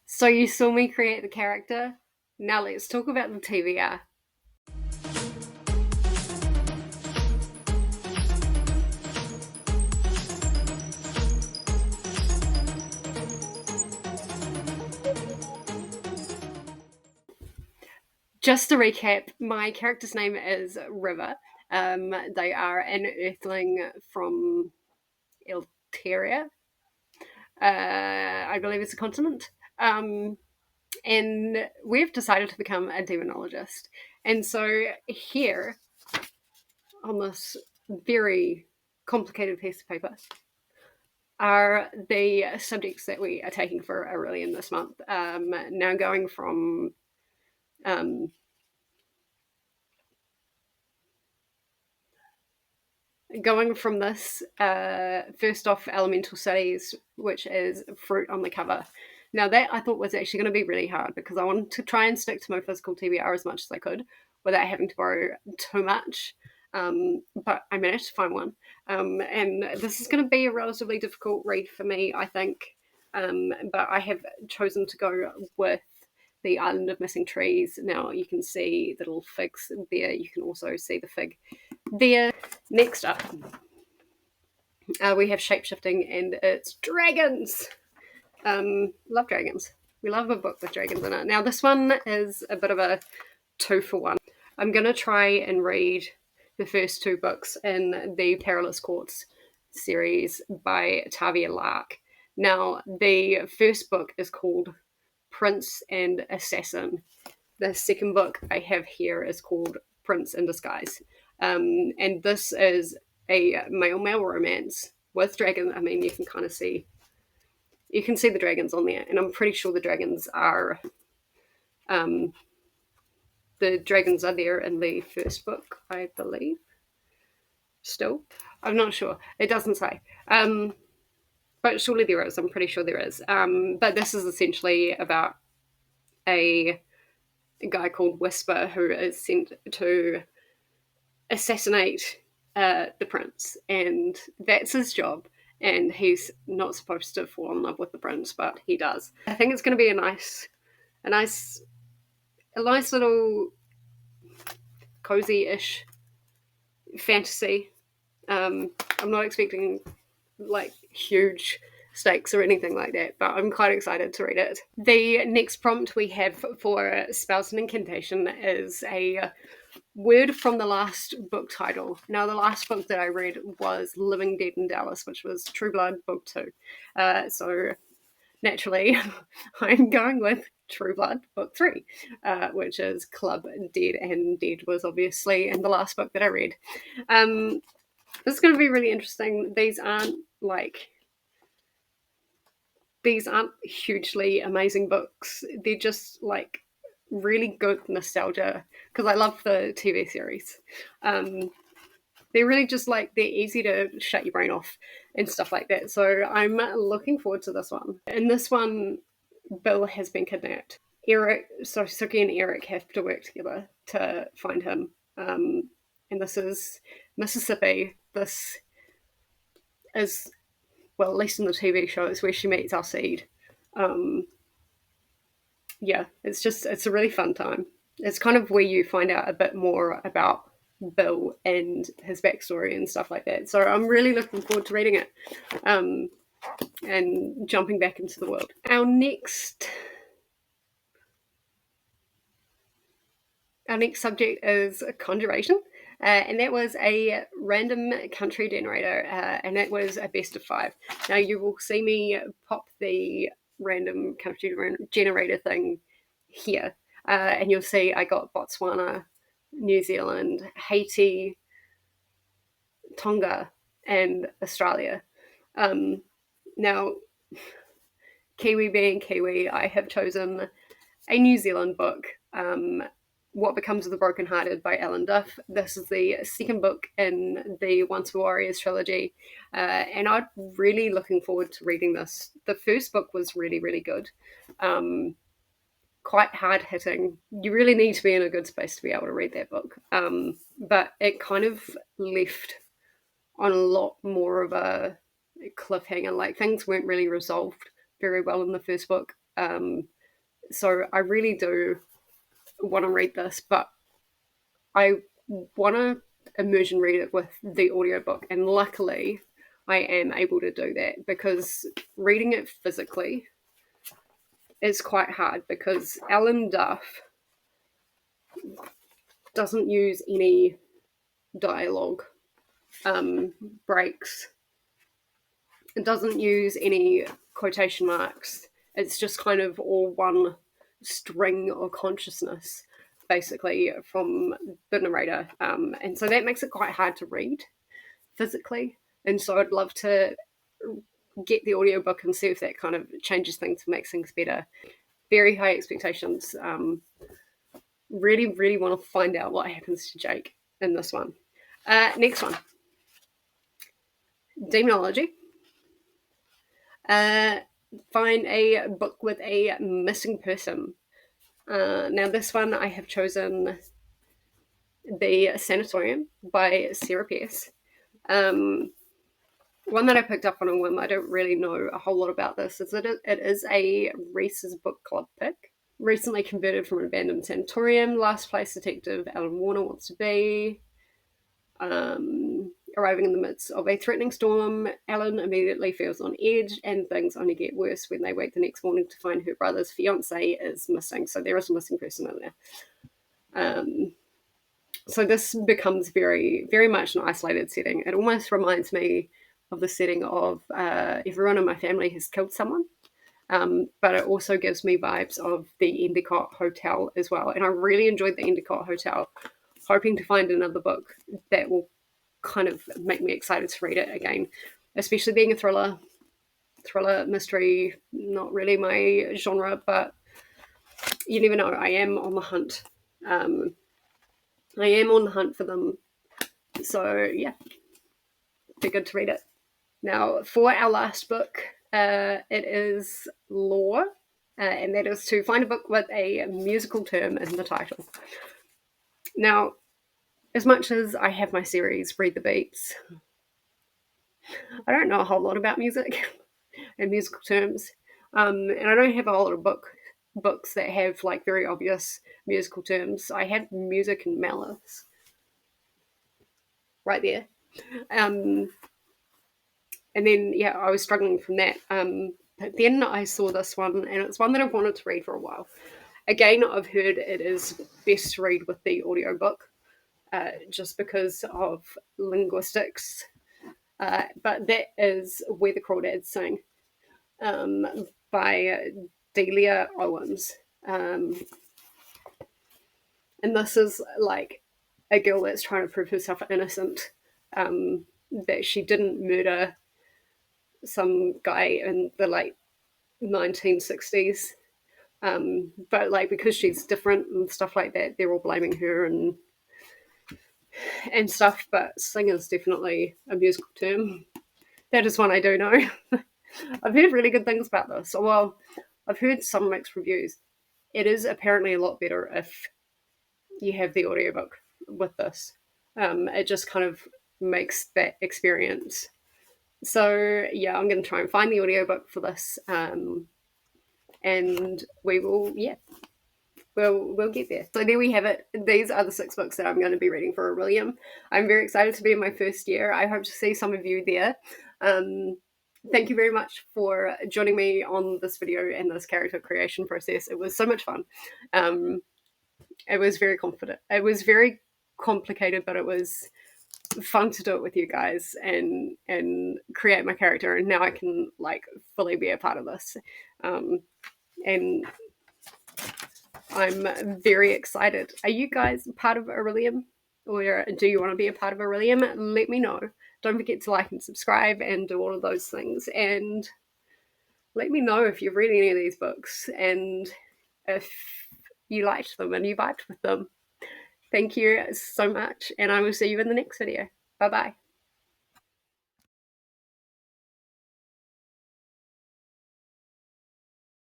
So you saw me create the character. Now let's talk about the TBR. Just to recap, my character's name is River. They are an Earthling from Elteria. I believe it's a continent. And we've decided to become a demonologist. And so here, on this very complicated piece of paper, are the subjects that we are taking for Orillium this month. Now um, going from this, first off, elemental studies, which is fruit on the cover. Now that I thought was actually going to be really hard because I wanted to try and stick to my physical TBR as much as I could without having to borrow too much. But I managed to find one, and this is going to be a relatively difficult read for me, I think. But I have chosen to go with the Island of Missing Trees. Now you can see the little figs there. You can also see the fig there. Next up, we have shapeshifting, and it's dragons. Love dragons. We love a book with dragons in it. Now this one is a bit of a two for one. I'm going to try and read the first two books in the Perilous Courts series by Tavia Lark. Now, the first book is called Prince and Assassin. The second book I have here is called Prince in Disguise. And this is a male romance with dragons. I mean, you can kind of see, you can see the dragons on there, and I'm pretty sure the dragons are there in the first book, I believe. Still, I'm not sure. It doesn't say. But surely there is. I'm pretty sure there is. But this is essentially about a guy called Whisper who is sent to assassinate the prince, and that's his job. And he's not supposed to fall in love with the prince, but he does. I think it's going to be a nice little cozy-ish fantasy. I'm not expecting like huge stakes or anything like that, but I'm quite excited to read it. The next prompt we have for spells and incantation is a word from the last book title. Now, the last book that I read was Living Dead in Dallas, which was True Blood Book 2. So naturally, I'm going with True Blood Book 3, which is Club Dead, and Dead was obviously in the last book that I read. This is going to be really interesting. These aren't hugely amazing books. They're just like really good nostalgia because I love the TV series. They're really just like they're easy to shut your brain off and stuff like that. So I'm looking forward to this one. In this one, Bill has been kidnapped. Suki and Eric have to work together to find him. And this is Mississippi. This is, well, at least in the TV show, it's where she meets Alcide. Yeah, it's a really fun time. It's kind of where you find out a bit more about Bill and his backstory and stuff like that. So I'm really looking forward to reading it and jumping back into the world. Our next subject is conjuration. And that was a random country generator, and that was a best of 5. Now you will see me pop the random country generator thing here, and you'll see I got Botswana, New Zealand, Haiti, Tonga, and Australia. Now, Kiwi being Kiwi, I have chosen a New Zealand book, What Becomes of the Brokenhearted by Alan Duff. This is the second book in the Once Were Warriors trilogy, and I'm really looking forward to reading this. The first book was really, really good. Quite hard hitting. You really need to be in a good space to be able to read that book. But it kind of left on a lot more of a cliffhanger. Like things weren't really resolved very well in the first book. So I really do want to read this, but I want to immersion read it with the audiobook. And luckily, I am able to do that, because reading it physically is quite hard, because Alan Duff doesn't use any dialogue breaks. It doesn't use any quotation marks. It's just kind of all one string of consciousness, basically, from the narrator. And so that makes it quite hard to read physically. And so I'd love to get the audiobook and see if that kind of changes things, makes things better. Very high expectations. Really, really want to find out what happens to Jake in this one. Next one. Demonology. Find a book with a missing person. Now, this one I have chosen The Sanatorium by Sarah Pierce. One that I picked up on a whim. I don't really know a whole lot about this. It is a Reese's Book Club pick. Recently converted from an abandoned sanatorium, last place detective Alan Warner wants to be. Arriving in the midst of a threatening storm, Alan immediately feels on edge, and things only get worse when they wake the next morning to find her brother's fiance is missing. So there is a missing person in there. So this becomes very, very much an isolated setting. It almost reminds me of the setting of everyone in my family has killed someone. But it also gives me vibes of the Endicott Hotel as well. And I really enjoyed the Endicott Hotel. Hoping to find another book that will kind of make me excited to read it again, especially being a thriller mystery. Not really my genre, but you never know. I am on the hunt. I am on the hunt for them. So yeah, be good to read it. Now, for our last book, it is Lore, and that is to find a book with a musical term in the title. Now, as much as I have my series, Read the Beats, I don't know a whole lot about music and musical terms. And I don't have a whole lot of books that have like very obvious musical terms. I have Music and Malice right there. And then, yeah, I was struggling from that. But then I saw this one, and it's one that I've wanted to read for a while. Again, I've heard it is best to read with the audiobook, just because of linguistics. But that is Where the Crawdads Sing, by Delia Owens. And this is like a girl that's trying to prove herself innocent, that she didn't murder some guy in the late 1960s. But like, because she's different and stuff like that, they're all blaming her and stuff. But sing is definitely a musical term. That is one I do know. I've heard really good things about this. Well, I've heard some mixed reviews. It is apparently a lot better if you have the audiobook with this. It just kind of makes that experience. So yeah, I'm going to try and find the audiobook for this, and we will, yeah, we'll get there. So there we have it. These are the 6 books that I'm going to be reading for Orillium. I'm very excited to be in my first year. I hope to see some of you there. Thank you very much for joining me on this video and this character creation process. It was so much fun. It was very confident. It was very complicated, but it was fun to do it with you guys and create my character. And now I can like fully be a part of this. And I'm very excited. Are you guys part of Orillium? Or do you want to be a part of Orillium? Let me know. Don't forget to like and subscribe and do all of those things. And let me know if you've read any of these books and if you liked them and you vibed with them. Thank you so much, and I will see you in the next video. Bye-bye.